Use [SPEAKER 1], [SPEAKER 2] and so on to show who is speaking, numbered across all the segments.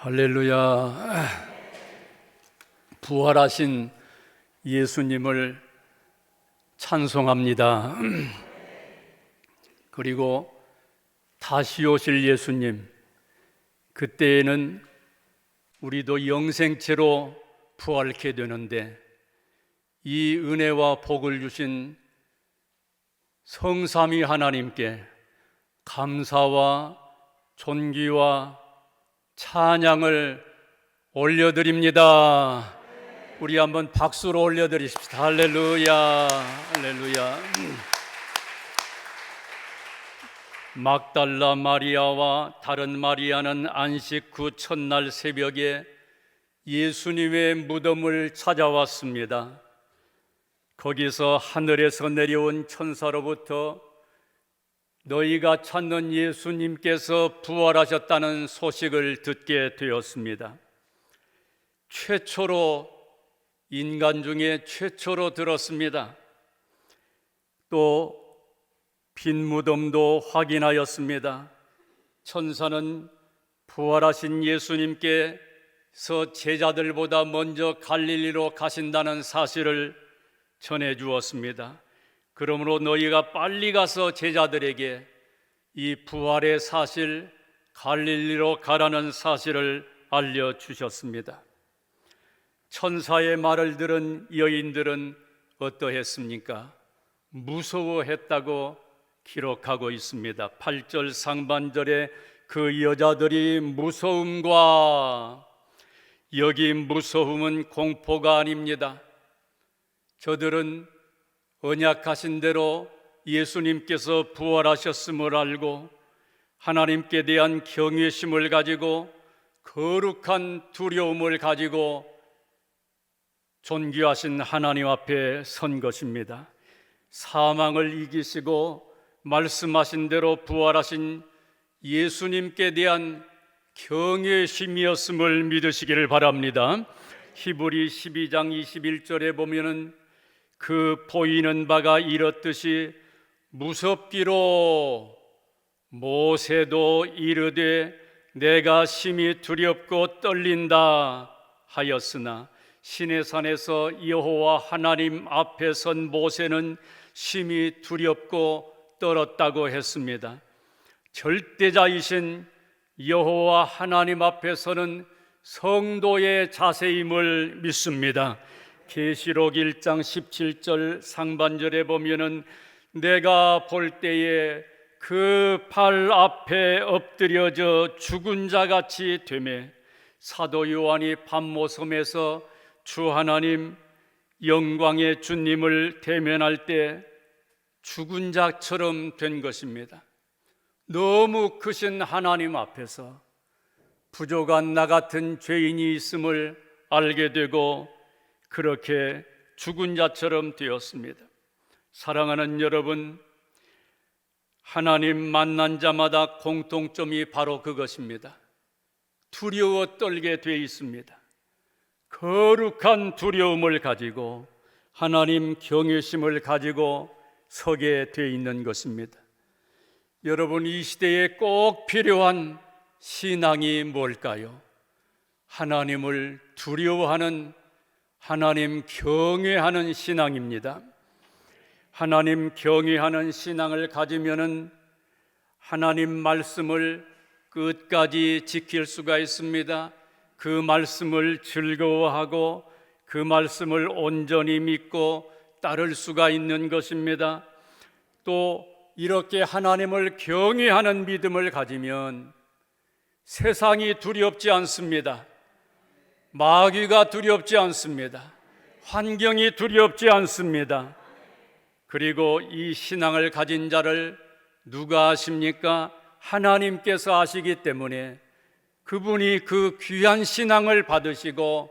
[SPEAKER 1] 할렐루야. 부활하신 예수님을 찬송합니다. 그리고 다시 오실 예수님, 그때에는 우리도 영생체로 부활케 되는데, 이 은혜와 복을 주신 성삼위 하나님께 감사와 존귀와 찬양을 올려드립니다. 우리 한번 박수로 올려드리십시다. 할렐루야, 할렐루야. 막달라 마리아와 다른 마리아는 안식 후 첫날 새벽에 예수님의 무덤을 찾아왔습니다. 거기서 하늘에서 내려온 천사로부터 너희가 찾는 예수님께서 부활하셨다는 소식을 듣게 되었습니다. 최초로, 인간 중에 최초로 들었습니다. 또 빈 무덤도 확인하였습니다. 천사는 부활하신 예수님께서 제자들보다 먼저 갈릴리로 가신다는 사실을 전해 주었습니다. 그러므로 너희가 빨리 가서 제자들에게 이 부활의 사실, 갈릴리로 가라는 사실을 알려주셨습니다. 천사의 말을 들은 여인들은 어떠했습니까? 무서워했다고 기록하고 있습니다. 8절 상반절에 그 여자들이 무서움과, 여기 무서움은 공포가 아닙니다. 저들은 언약하신 대로 예수님께서 부활하셨음을 알고 하나님께 대한 경외심을 가지고 거룩한 두려움을 가지고 존귀하신 하나님 앞에 선 것입니다. 사망을 이기시고 말씀하신 대로 부활하신 예수님께 대한 경외심이었음을 믿으시기를 바랍니다. 히브리 12장 21절에 보면은 그 보이는 바가 이렇듯이 무섭기로 모세도 이르되 내가 심히 두렵고 떨린다 하였으나 시내산에서 여호와 하나님 앞에 선 모세는 심히 두렵고 떨었다고 했습니다. 절대자이신 여호와 하나님 앞에 서는 성도의 자세임을 믿습니다. 계시록 1장 17절 상반절에 보면은 내가 볼 때에 그 발 앞에 엎드려져 죽은 자같이 되매 사도 요한이 밤모섬에서 주 하나님 영광의 주님을 대면할 때 죽은 자처럼 된 것입니다. 너무 크신 하나님 앞에서 부족한 나 같은 죄인이 있음을 알게 되고 그렇게 죽은 자처럼 되었습니다. 사랑하는 여러분, 하나님 만난 자마다 공통점이 바로 그것입니다. 두려워 떨게 되어 있습니다. 거룩한 두려움을 가지고 하나님 경외심을 가지고 서게 되어 있는 것입니다. 여러분, 이 시대에 꼭 필요한 신앙이 뭘까요? 하나님을 두려워하는, 하나님 경외하는 신앙입니다. 하나님 경외하는 신앙을 가지면은 하나님 말씀을 끝까지 지킬 수가 있습니다. 그 말씀을 즐거워하고 그 말씀을 온전히 믿고 따를 수가 있는 것입니다. 또 이렇게 하나님을 경외하는 믿음을 가지면 세상이 두렵지 않습니다. 마귀가 두렵지 않습니다. 환경이 두렵지 않습니다. 그리고 이 신앙을 가진 자를 누가 아십니까? 하나님께서 아시기 때문에 그분이 그 귀한 신앙을 받으시고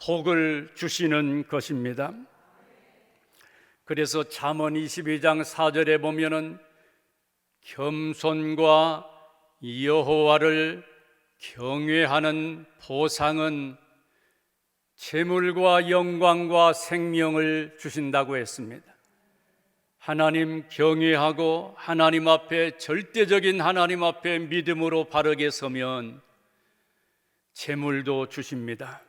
[SPEAKER 1] 복을 주시는 것입니다. 그래서 잠언 22장 4절에 보면은 겸손과 여호와를 경외하는 보상은 재물과 영광과 생명을 주신다고 했습니다. 하나님 경외하고 하나님 앞에, 절대적인 하나님 앞에 믿음으로 바르게 서면 재물도 주십니다.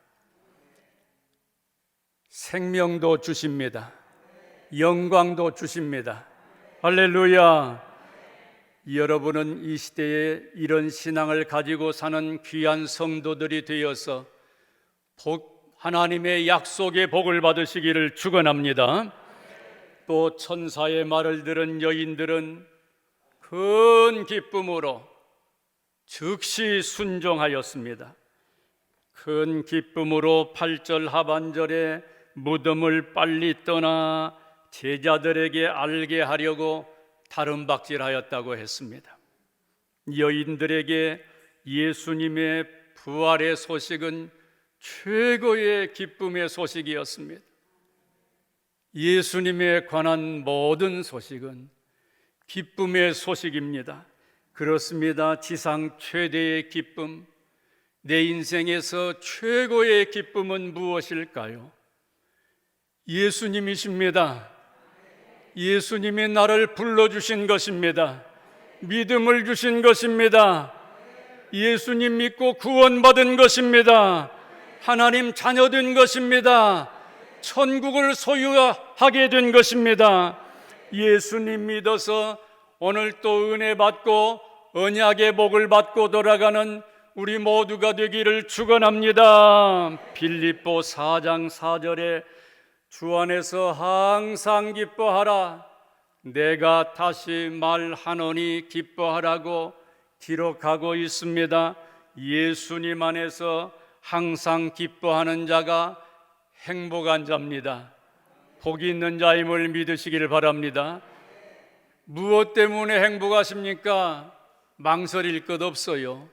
[SPEAKER 1] 생명도 주십니다. 영광도 주십니다. 할렐루야. 여러분은 이 시대에 이런 신앙을 가지고 사는 귀한 성도들이 되어서 하나님의 약속의 복을 받으시기를 축원합니다. 또 천사의 말을 들은 여인들은 큰 기쁨으로 즉시 순종하였습니다. 큰 기쁨으로 8절 하반절에 무덤을 빨리 떠나 제자들에게 알게 하려고 다름박질하였다고 했습니다. 여인들에게 예수님의 부활의 소식은 최고의 기쁨의 소식이었습니다. 예수님에 관한 모든 소식은 기쁨의 소식입니다. 그렇습니다. 지상 최대의 기쁨, 내 인생에서 최고의 기쁨은 무엇일까요? 예수님이십니다. 예수님이 나를 불러주신 것입니다. 믿음을 주신 것입니다. 예수님 믿고 구원받은 것입니다. 하나님 자녀된 것입니다. 천국을 소유하게 된 것입니다. 예수님 믿어서 오늘 또 은혜 받고 언약의 복을 받고 돌아가는 우리 모두가 되기를 축원합니다. 빌립보 4장 4절에 주 안에서 항상 기뻐하라, 내가 다시 말하노니 기뻐하라고 기록하고 있습니다. 예수님 안에서 항상 기뻐하는 자가 행복한 자입니다. 복이 있는 자임을 믿으시기를 바랍니다. 무엇 때문에 행복하십니까? 망설일 것 없어요.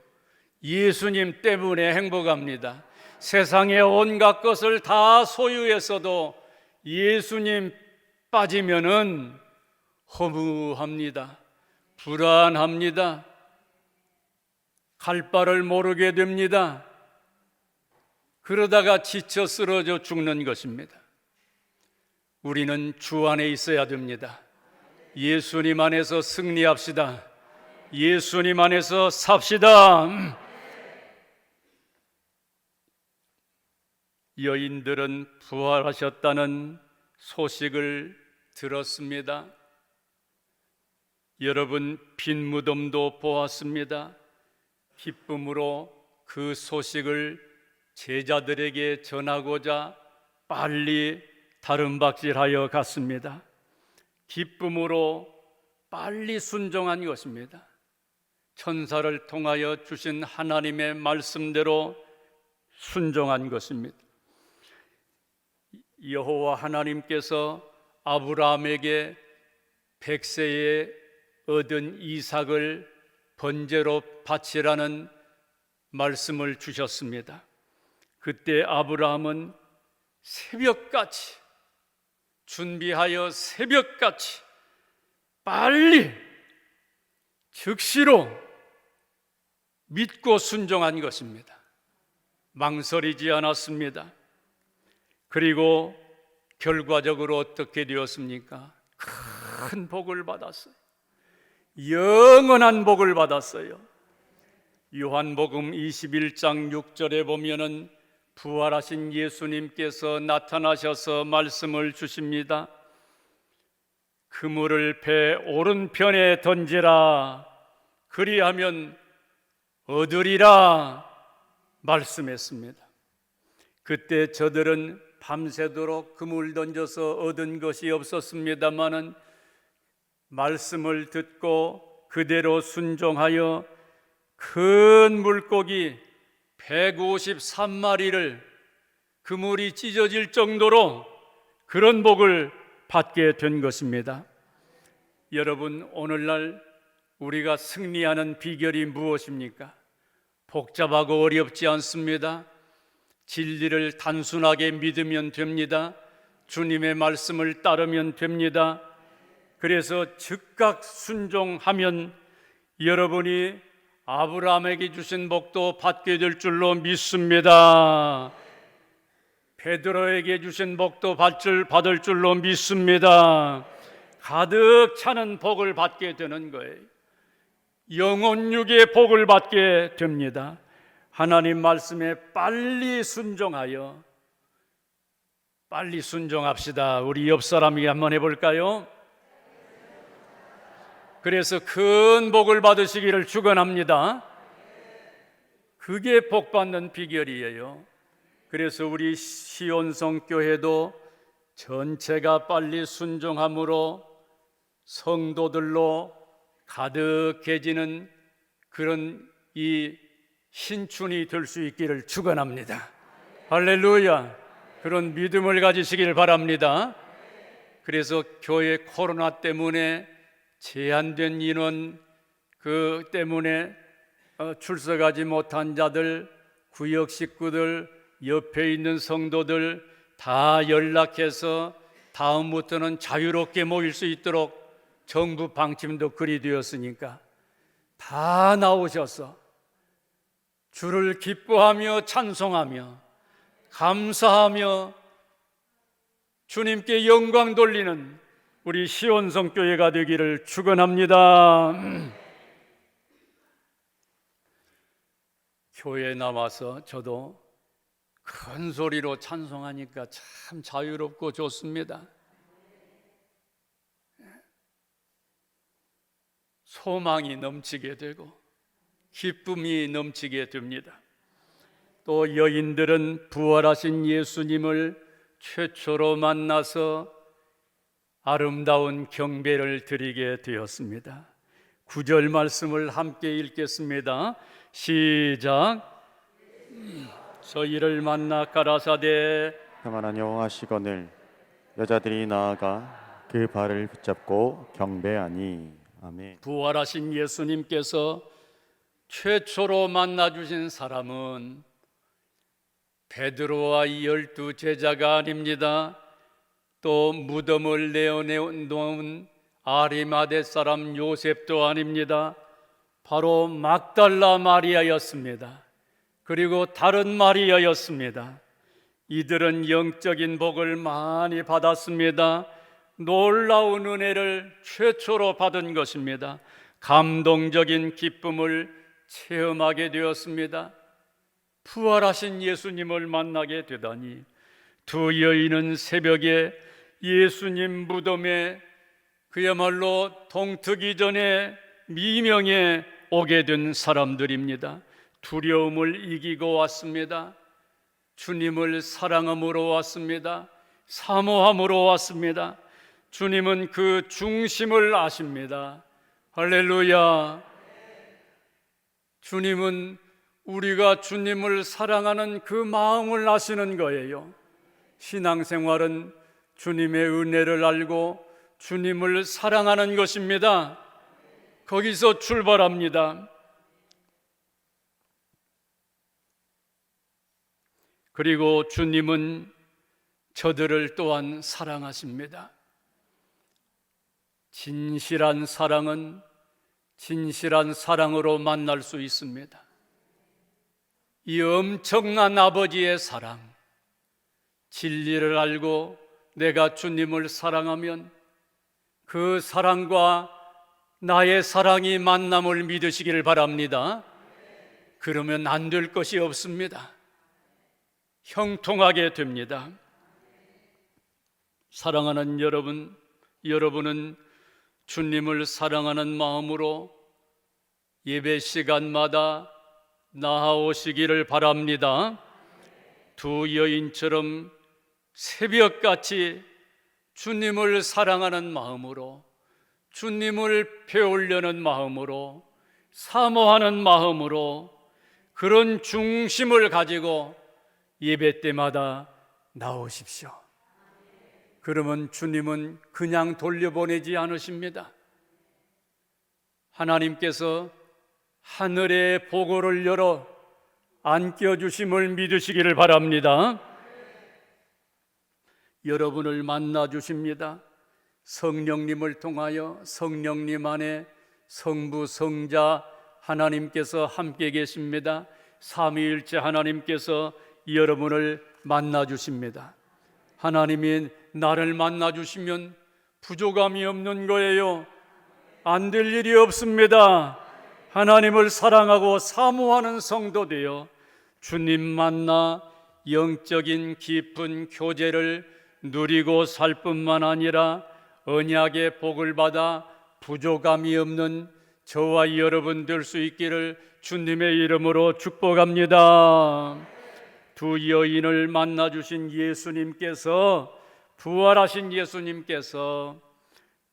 [SPEAKER 1] 예수님 때문에 행복합니다. 세상의 온갖 것을 다 소유했어도 예수님 빠지면은 허무합니다. 불안합니다. 갈 바를 모르게 됩니다. 그러다가 지쳐 쓰러져 죽는 것입니다. 우리는 주 안에 있어야 됩니다. 예수님 안에서 승리합시다. 예수님 안에서 삽시다. 여인들은 부활하셨다는 소식을 들었습니다. 여러분, 빈 무덤도 보았습니다. 기쁨으로 그 소식을 제자들에게 전하고자 빨리 다름박질하여 갔습니다. 기쁨으로 빨리 순종한 것입니다. 천사를 통하여 주신 하나님의 말씀대로 순종한 것입니다. 여호와 하나님께서 아브라함에게 100세에 얻은 이삭을 번제로 바치라는 말씀을 주셨습니다. 그때 아브라함은 새벽같이 준비하여 새벽같이 빨리 즉시로 믿고 순종한 것입니다. 망설이지 않았습니다. 그리고 결과적으로 어떻게 되었습니까? 큰 복을 받았어요. 영원한 복을 받았어요. 요한복음 21장 6절에 보면은 부활하신 예수님께서 나타나셔서 말씀을 주십니다. 그물을 배 오른편에 던지라, 그리하면 얻으리라 말씀했습니다. 그때 저들은 밤새도록 그물 던져서 얻은 것이 없었습니다마는 말씀을 듣고 그대로 순종하여 큰 물고기 153마리를 그물이 찢어질 정도로 그런 복을 받게 된 것입니다. 여러분, 오늘날 우리가 승리하는 비결이 무엇입니까? 복잡하고 어렵지 않습니다. 진리를 단순하게 믿으면 됩니다. 주님의 말씀을 따르면 됩니다. 그래서 즉각 순종하면 여러분이 아브라함에게 주신 복도 받게 될 줄로 믿습니다. 베드로에게 주신 복도 받을 줄로 믿습니다. 가득 차는 복을 받게 되는 거예요. 영혼육의 복을 받게 됩니다. 하나님 말씀에 빨리 순종합시다. 우리 옆 사람이 한번 해볼까요? 그래서 큰 복을 받으시기를 축원합니다. 그게 복 받는 비결이에요. 그래서 우리 시온성 교회도 전체가 빨리 순종함으로 성도들로 가득해지는 그런 이 신춘이 될 수 있기를 축원합니다. 할렐루야. 그런 믿음을 가지시길 바랍니다. 그래서 교회 코로나 때문에 제한된 인원 그 때문에 출석하지 못한 자들, 구역 식구들, 옆에 있는 성도들 다 연락해서 다음부터는 자유롭게 모일 수 있도록 정부 방침도 그리 되었으니까 다 나오셔서 주를 기뻐하며 찬송하며 감사하며 주님께 영광 돌리는 우리 시온성 교회가 되기를 축원합니다. 교회에 나와서 저도 큰 소리로 찬송하니까 참 자유롭고 좋습니다. 소망이 넘치게 되고 기쁨이 넘치게 됩니다. 또 여인들은 부활하신 예수님을 최초로 만나서 아름다운 경배를 드리게 되었습니다. 9절 말씀을 함께 읽겠습니다. 시작. 저희를 만나 가라사대
[SPEAKER 2] 평안하뇨 하시거늘 여자들이 나아가 그 발을 붙잡고 경배하니. 아멘.
[SPEAKER 1] 부활하신 예수님께서 최초로 만나주신 사람은 베드로와 12 제자가 아닙니다. 또 무덤을 내어놓은 아리마대 사람 요셉도 아닙니다. 바로 막달라 마리아였습니다. 그리고 다른 마리아였습니다. 이들은 영적인 복을 많이 받았습니다. 놀라운 은혜를 최초로 받은 것입니다. 감동적인 기쁨을 체험하게 되었습니다. 부활하신 예수님을 만나게 되다니. 두 여인은 새벽에 예수님 무덤에 그야말로 동트기 전에 미명에 오게 된 사람들입니다. 두려움을 이기고 왔습니다. 주님을 사랑함으로 왔습니다. 사모함으로 왔습니다. 주님은 그 중심을 아십니다. 할렐루야. 주님은 우리가 주님을 사랑하는 그 마음을 아시는 거예요. 신앙생활은 주님의 은혜를 알고 주님을 사랑하는 것입니다. 거기서 출발합니다. 그리고 주님은 저들을 또한 사랑하십니다. 진실한 사랑은 진실한 사랑으로 만날 수 있습니다. 이 엄청난 아버지의 사랑, 진리를 알고 내가 주님을 사랑하면 그 사랑과 나의 사랑이 만남을 믿으시기를 바랍니다. 그러면 안 될 것이 없습니다. 형통하게 됩니다. 사랑하는 여러분, 여러분은 주님을 사랑하는 마음으로 예배 시간마다 나아오시기를 바랍니다. 두 여인처럼 새벽같이 주님을 사랑하는 마음으로, 주님을 배우려는 마음으로, 사모하는 마음으로 그런 중심을 가지고 예배 때마다 나오십시오. 그러면 주님은 그냥 돌려보내지 않으십니다. 하나님께서 하늘의 보고를 열어 안겨주심을 믿으시기를 바랍니다. 여러분을 만나 주십니다. 성령님을 통하여 성령님 안에 성부, 성자 하나님께서 함께 계십니다. 삼위일체 하나님께서 여러분을 만나 주십니다. 하나님이 나를 만나 주시면 부족함이 없는 거예요. 안 될 일이 없습니다. 하나님을 사랑하고 사모하는 성도 되어 주님 만나 영적인 깊은 교제를 누리고 살 뿐만 아니라 언약의 복을 받아 부족함이 없는 저와 여러분 될 수 있기를 주님의 이름으로 축복합니다. 두 여인을 만나 주신 예수님께서, 부활하신 예수님께서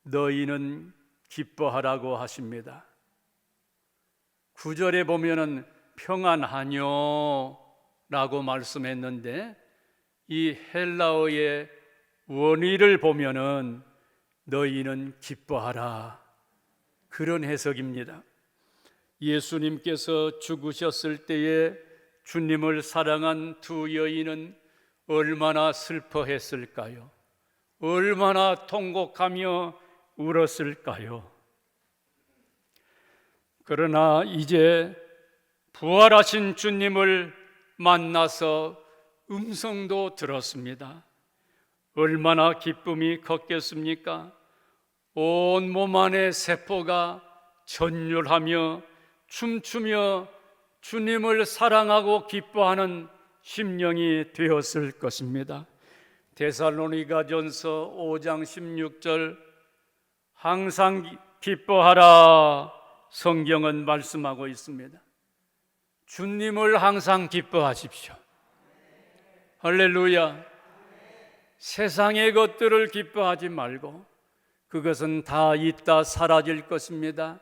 [SPEAKER 1] 너희는 기뻐하라고 하십니다. 9절에 보면은 평안하뇨 라고 말씀했는데, 이 헬라어의 원의를 보면은 너희는 기뻐하라, 그런 해석입니다. 예수님께서 죽으셨을 때에 주님을 사랑한 두 여인은 얼마나 슬퍼했을까요? 얼마나 통곡하며 울었을까요? 그러나 이제 부활하신 주님을 만나서 음성도 들었습니다. 얼마나 기쁨이 컸겠습니까? 온 몸 안의 세포가 전율하며 춤추며 주님을 사랑하고 기뻐하는 심령이 되었을 것입니다. 데살로니가전서 5장 16절, 항상 기뻐하라, 성경은 말씀하고 있습니다. 주님을 항상 기뻐하십시오. 할렐루야. 세상의 것들을 기뻐하지 말고, 그것은 다 있다 사라질 것입니다.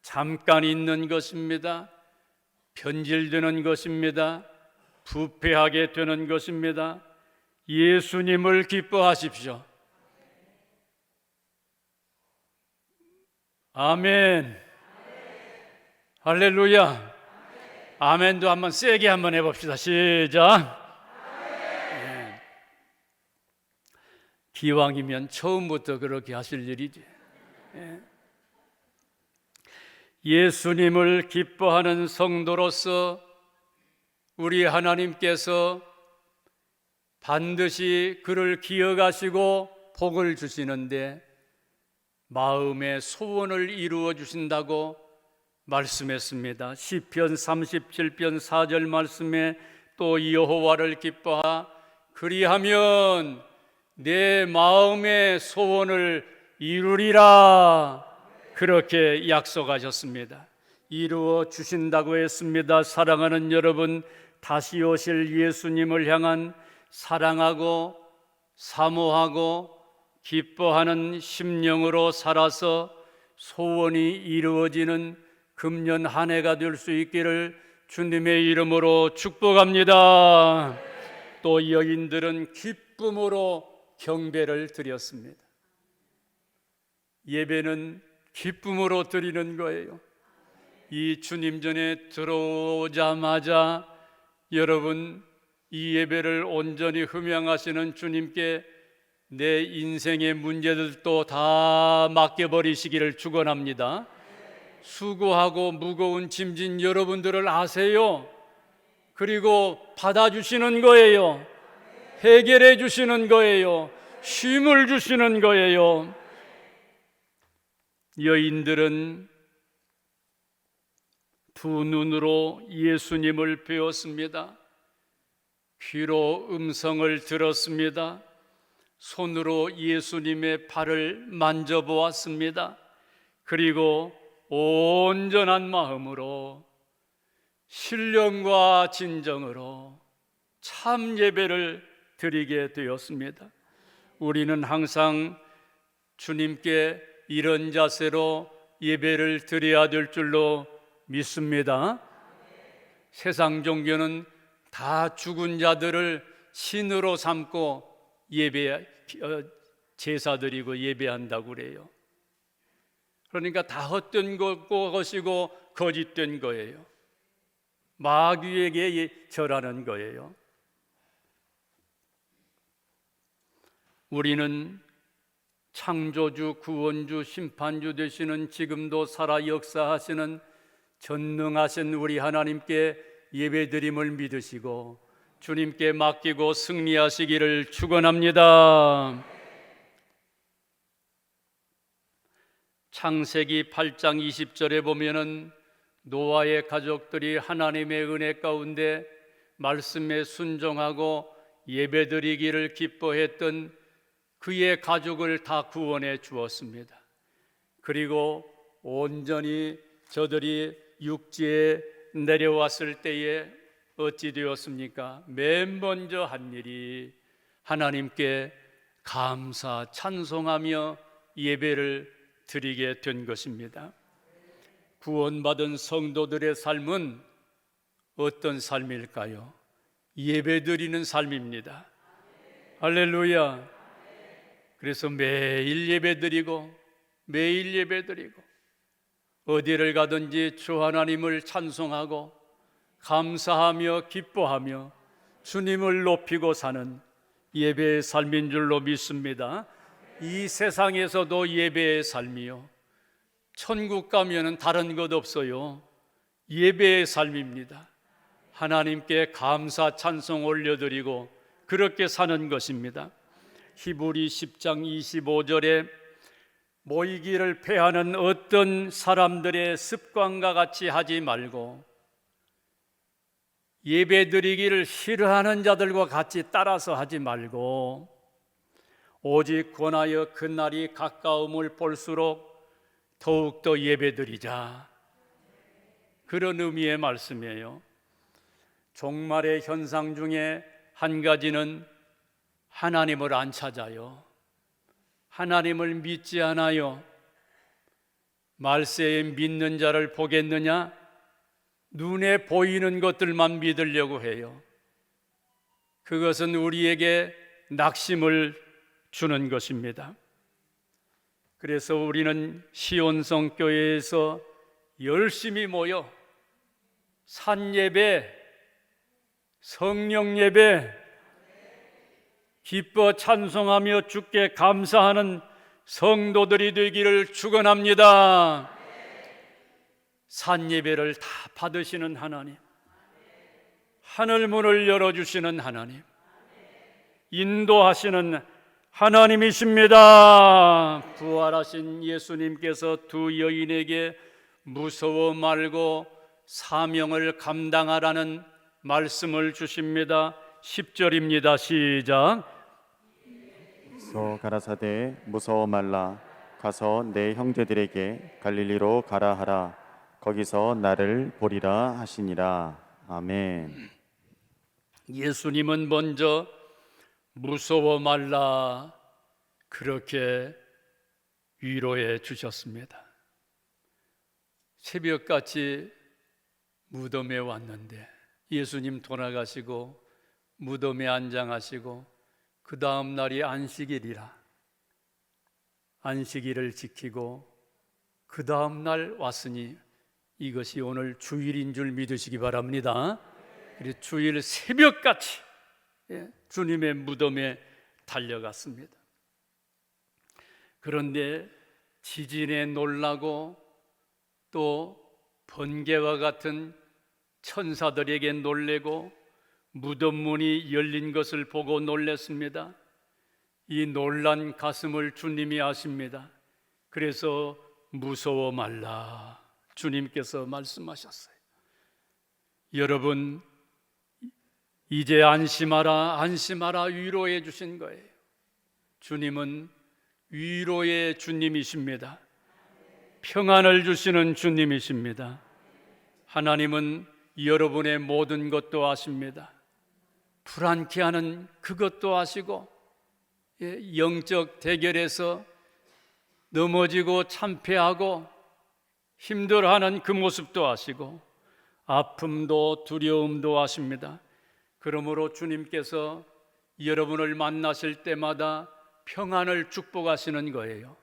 [SPEAKER 1] 잠깐 있는 것입니다. 변질되는 것입니다. 부패하게 되는 것입니다. 예수님을 기뻐하십시오. 아멘. 할렐루야. 아멘도 한번 세게 한번 해봅시다. 시작. 네. 기왕이면 처음부터 그렇게 하실 일이지. 네. 예수님을 기뻐하는 성도로서 우리 하나님께서 반드시 그를 기억하시고 복을 주시는데 마음의 소원을 이루어 주신다고 말씀했습니다. 시편 37편 4절 말씀에 또 여호와를 기뻐하 그리하면 내 마음의 소원을 이루리라, 그렇게 약속하셨습니다. 이루어 주신다고 했습니다. 사랑하는 여러분, 다시 오실 예수님을 향한 사랑하고 사모하고 기뻐하는 심령으로 살아서 소원이 이루어지는 금년 한 해가 될 수 있기를 주님의 이름으로 축복합니다. 또 여인들은 기쁨으로 경배를 드렸습니다. 예배는 기쁨으로 드리는 거예요. 이 주님 전에 들어오자마자 여러분, 이 예배를 온전히 흠양하시는 주님께 내 인생의 문제들도 다 맡겨버리시기를 축원합니다. 수고하고 무거운 짐진 여러분들을 아세요. 그리고 받아주시는 거예요. 해결해 주시는 거예요. 쉼을 주시는 거예요. 여인들은 두 눈으로 예수님을 배웠습니다. 귀로 음성을 들었습니다. 손으로 예수님의 발을 만져보았습니다. 그리고 온전한 마음으로 신령과 진정으로 참 예배를 드리게 되었습니다. 우리는 항상 주님께 이런 자세로 예배를 드려야 될 줄로 믿습니다. 세상 종교는 다 죽은 자들을 신으로 삼고 제사 드리고 예배한다고 그래요. 그러니까 다 헛된 것이고 거짓된 거예요. 마귀에게 절하는 거예요. 우리는 창조주, 구원주, 심판주 되시는 지금도 살아 역사하시는 전능하신 우리 하나님께 예배드림을 믿으시고 주님께 맡기고 승리하시기를 축원합니다. 창세기 8장 20절에 보면은 노아의 가족들이 하나님의 은혜 가운데 말씀에 순종하고 예배드리기를 기뻐했던 그의 가족을 다 구원해 주었습니다. 그리고 온전히 저들이 육지에 내려왔을 때에 어찌 되었습니까? 맨 먼저 한 일이 하나님께 감사 찬송하며 예배를 드리게 된 것입니다. 구원받은 성도들의 삶은 어떤 삶일까요? 예배드리는 삶입니다. 할렐루야. 그래서 매일 예배드리고 매일 예배드리고 어디를 가든지 주 하나님을 찬송하고 감사하며 기뻐하며 주님을 높이고 사는 예배의 삶인 줄로 믿습니다. 이 세상에서도 예배의 삶이요, 천국 가면은 다른 것 없어요. 예배의 삶입니다. 하나님께 감사 찬송 올려드리고 그렇게 사는 것입니다. 히브리 10장 25절에 모이기를 패하는 어떤 사람들의 습관과 같이 하지 말고 예배드리기를 싫어하는 자들과 같이 따라서 하지 말고 오직 권하여 그날이 가까움을 볼수록 더욱더 예배드리자, 그런 의미의 말씀이에요. 종말의 현상 중에 한 가지는 하나님을 안 찾아요. 하나님을 믿지 않아요. 말세에 믿는 자를 보겠느냐? 눈에 보이는 것들만 믿으려고 해요. 그것은 우리에게 낙심을 주는 것입니다. 그래서 우리는 시온성 교회에서 열심히 모여 산예배, 성령예배, 기뻐 찬송하며 주께 감사하는 성도들이 되기를 축원합니다. 산예배를 다 받으시는 하나님, 하늘 문을 열어주시는 하나님, 인도하시는 하나님이십니다. 부활하신 예수님께서 두 여인에게 무서워 말고 사명을 감당하라는 말씀을 주십니다. 10절입니다. 시작.
[SPEAKER 2] 서 가라사대 무서워 말라. 가서 내 형제들에게 갈릴리로 가라 하라. 거기서 나를 보리라 하시니라. 아멘.
[SPEAKER 1] 예수님은 먼저 무서워 말라 그렇게 위로해 주셨습니다. 새벽같이 무덤에 왔는데 예수님 돌아가시고 무덤에 안장하시고 그 다음 날이 안식일이라 안식일을 지키고 그 다음 날 왔으니 이것이 오늘 주일인 줄 믿으시기 바랍니다. 그래서 주일 새벽같이 주님의 무덤에 달려갔습니다. 그런데 지진에 놀라고 또 번개와 같은 천사들에게 놀래고 무덤 문이 열린 것을 보고 놀랐습니다. 이 놀란 가슴을 주님이 아십니다. 그래서 무서워 말라 주님께서 말씀하셨어요. 여러분, 이제 안심하라 안심하라 위로해 주신 거예요. 주님은 위로의 주님이십니다. 평안을 주시는 주님이십니다. 하나님은 여러분의 모든 것도 아십니다. 불안케 하는 그것도 아시고 영적 대결에서 넘어지고 참패하고 힘들어하는 그 모습도 아시고 아픔도 두려움도 아십니다. 그러므로 주님께서 여러분을 만나실 때마다 평안을 축복하시는 거예요.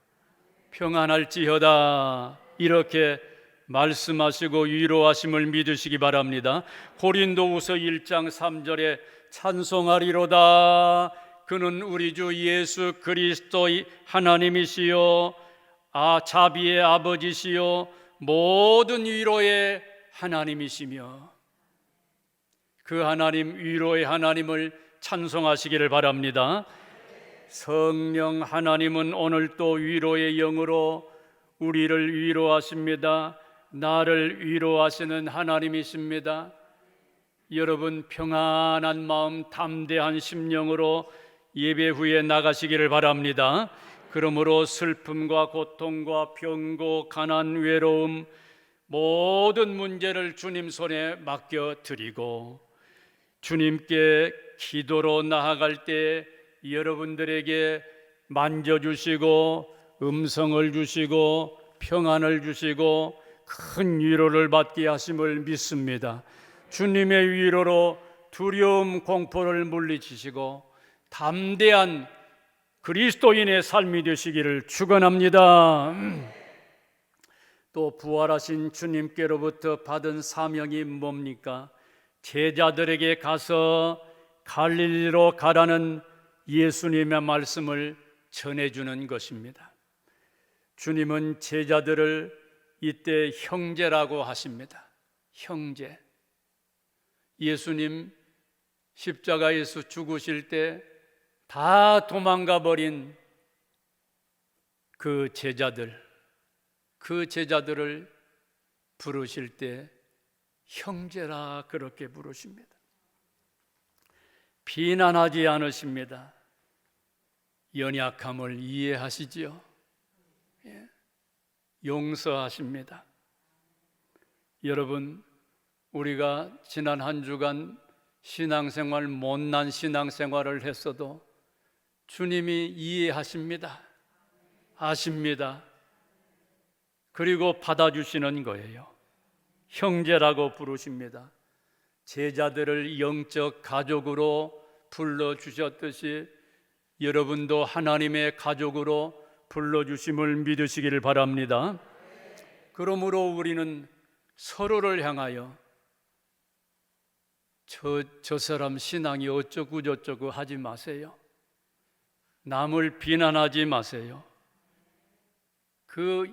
[SPEAKER 1] 평안할지어다 이렇게 말씀하시고 위로하심을 믿으시기 바랍니다. 고린도후서 1장 3절에 찬송하리로다 그는 우리 주 예수 그리스도의 하나님이시요 자비의 아버지시요 모든 위로의 하나님이시며 그 하나님 위로의 하나님을 찬송하시기를 바랍니다. 성령 하나님은 오늘 또 위로의 영으로 우리를 위로하십니다. 나를 위로하시는 하나님이십니다. 여러분 평안한 마음, 담대한 심령으로 예배 후에 나가시기를 바랍니다. 그러므로 슬픔과 고통과 병고, 가난, 외로움 모든 문제를 주님 손에 맡겨드리고 주님께 기도로 나아갈 때 여러분들에게 만져주시고 음성을 주시고 평안을 주시고 큰 위로를 받게 하심을 믿습니다. 주님의 위로로 두려움, 공포를 물리치시고 담대한 그리스도인의 삶이 되시기를 축원합니다. 또 부활하신 주님께로부터 받은 사명이 뭡니까? 제자들에게 가서 갈릴리로 가라는 예수님의 말씀을 전해주는 것입니다. 주님은 제자들을 이때 형제라고 하십니다. 형제. 예수님 십자가에서 죽으실 때 다 도망가 버린 그 제자들을 부르실 때 형제라 그렇게 부르십니다. 비난하지 않으십니다. 연약함을 이해하시지요. 용서하십니다. 여러분, 우리가 지난 한 주간 신앙생활, 못난 신앙생활을 했어도 주님이 이해하십니다. 아십니다. 그리고 받아주시는 거예요. 형제라고 부르십니다. 제자들을 영적 가족으로 불러주셨듯이 여러분도 하나님의 가족으로 불러주심을 믿으시기를 바랍니다. 그러므로 우리는 서로를 향하여 저 사람 신앙이 어쩌고 저쩌고 하지 마세요. 남을 비난하지 마세요. 그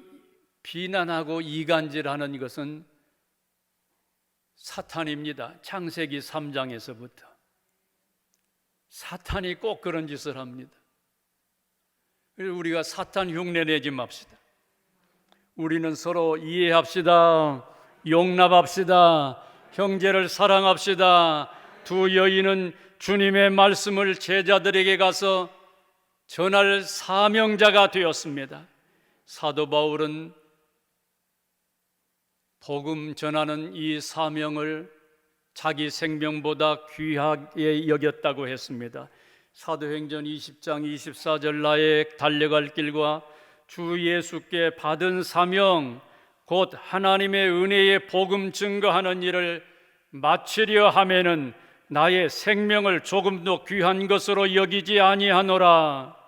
[SPEAKER 1] 비난하고 이간질하는 것은 사탄입니다. 창세기 3장에서부터 사탄이 꼭 그런 짓을 합니다. 우리가 사탄 흉내 내지 맙시다. 우리는 서로 이해합시다. 용납합시다. 형제를 사랑합시다. 두 여인은 주님의 말씀을 제자들에게 가서 전할 사명자가 되었습니다. 사도 바울은 복음 전하는 이 사명을 자기 생명보다 귀하게 여겼다고 했습니다. 사도행전 20장 24절 나의 달려갈 길과 주 예수께 받은 사명 곧 하나님의 은혜의 복음 증거하는 일을 마치려 하면은 나의 생명을 조금도 귀한 것으로 여기지 아니하노라.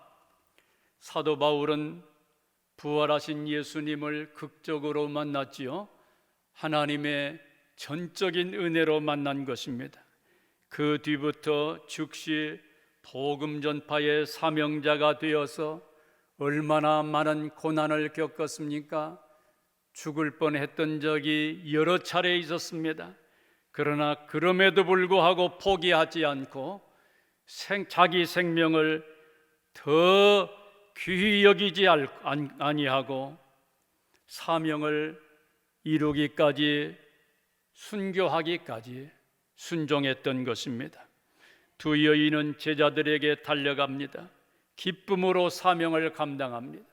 [SPEAKER 1] 사도 바울은 부활하신 예수님을 극적으로 만났지요. 하나님의 전적인 은혜로 만난 것입니다. 그 뒤부터 즉시 복음 전파의 사명자가 되어서 얼마나 많은 고난을 겪었습니까? 죽을 뻔했던 적이 여러 차례 있었습니다. 그러나 그럼에도 불구하고 포기하지 않고 자기 생명을 더 귀히 여기지 아니하고 사명을 이루기까지 순교하기까지 순종했던 것입니다. 두 여인은 제자들에게 달려갑니다. 기쁨으로 사명을 감당합니다.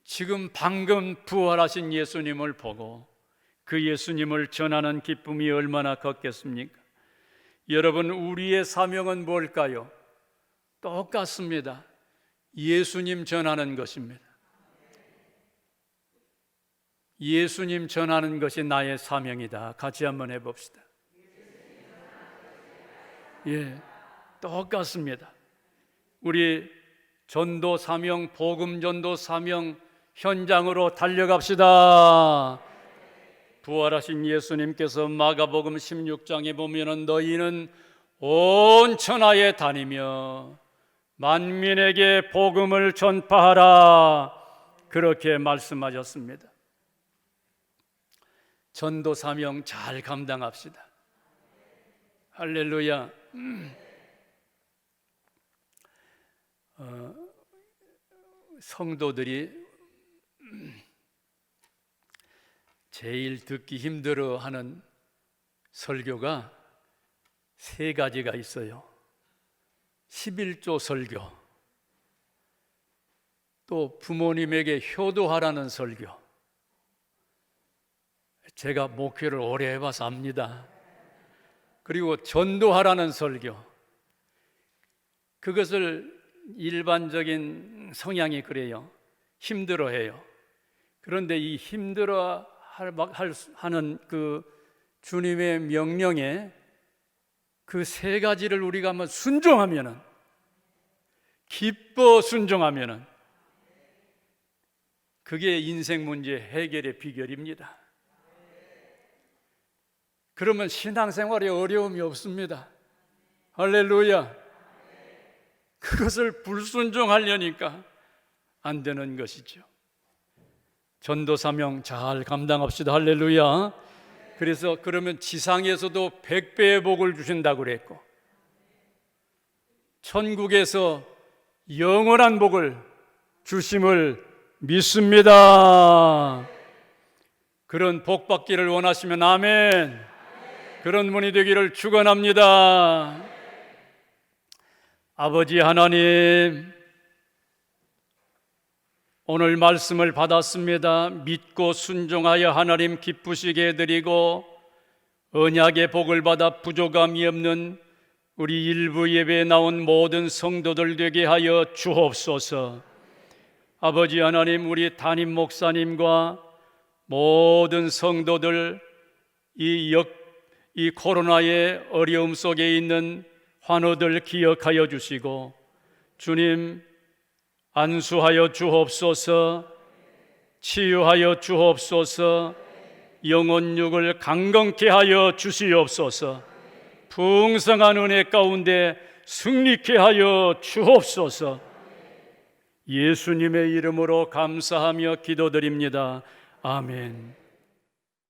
[SPEAKER 1] 지금 방금 부활하신 예수님을 보고 그 예수님을 전하는 기쁨이 얼마나 컸겠습니까? 여러분, 우리의 사명은 뭘까요? 똑같습니다. 예수님 전하는 것입니다. 예수님 전하는 것이 나의 사명이다. 같이 한번 해봅시다. 똑같습니다. 우리 전도 사명, 복음 전도 사명 현장으로 달려갑시다. 부활하신 예수님께서 마가복음 16장에 보면은 너희는 온 천하에 다니며 만민에게 복음을 전파하라 그렇게 말씀하셨습니다. 전도 사명 잘 감당합시다. 할렐루야. 성도들이 제일 듣기 힘들어하는 설교가 세 가지가 있어요. 11조 설교, 또 부모님에게 효도하라는 설교. 제가 목회를 오래 해봐서 압니다. 그리고 전도하라는 설교. 그것을 일반적인 성향이 그래요. 힘들어해요. 그런데 이 힘들어하는 그 주님의 명령에 그 세 가지를 우리가 한번 순종하면은, 기뻐 순종하면은, 그게 인생 문제 해결의 비결입니다. 그러면 신앙생활에 어려움이 없습니다. 할렐루야. 그것을 불순종하려니까 안 되는 것이죠. 전도 사명 잘 감당합시다. 할렐루야. 그래서 그러면 지상에서도 100배의 복을 주신다고 그랬고, 천국에서 영원한 복을 주심을 믿습니다. 그런 복 받기를 원하시면 아멘. 그런 분이 되기를 축원합니다. 아버지 하나님, 오늘 말씀을 받았습니다. 믿고 순종하여 하나님 기쁘시게 해드리고 언약의 복을 받아 부족함이 없는 우리 일부 예배에 나온 모든 성도들 되게 하여 주옵소서. 아버지 하나님, 우리 담임 목사님과 모든 성도들 이 코로나의 어려움 속에 있는 환우들 기억하여 주시고, 주님 안수하여 주옵소서. 치유하여 주옵소서. 영혼육을 강건케 하여 주시옵소서. 풍성한 은혜 가운데 승리케 하여 주옵소서. 예수님의 이름으로 감사하며 기도드립니다. 아멘.